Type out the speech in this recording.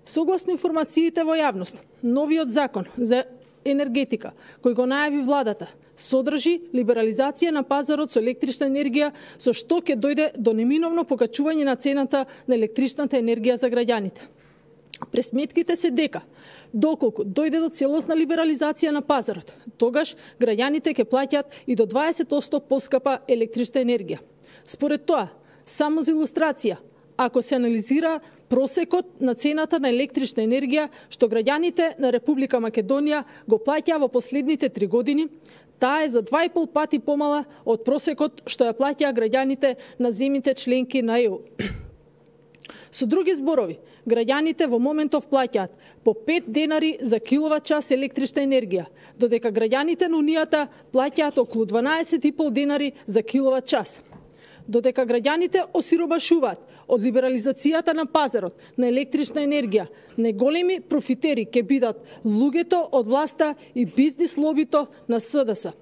Согласно информациите во јавност, новиот закон за енергетика, кој го најави владата, содржи либерализација на пазарот со електрична енергија, со што ќе дојде до неминовно покачување на цената на електричната енергија за граѓаните. Пресметките се дека, доколку дојде до целосна либерализација на пазарот, тогаш граѓаните ќе плаќаат и до 20% поскапа електрична енергија. Според тоа, само за илустрација, ако се анализира просекот на цената на електрична енергија што граѓаните на Република Македонија го плаќаа во последните 3 години, таа е за 2,5 пати помала од просекот што ја плаќаа граѓаните на земјите членки на ЕУ. Со други зборови, граѓаните во моментов плаќаат по 5 денари за киловат час електрична енергија, додека граѓаните на Унијата плаќаат околу 12,5 денари за киловат час. Додека граѓаните осиробашуваат од либерализацијата на пазарот на електрична енергија, најголеми профитери ќе бидат луѓето од власта и бизнис лобито на СДС.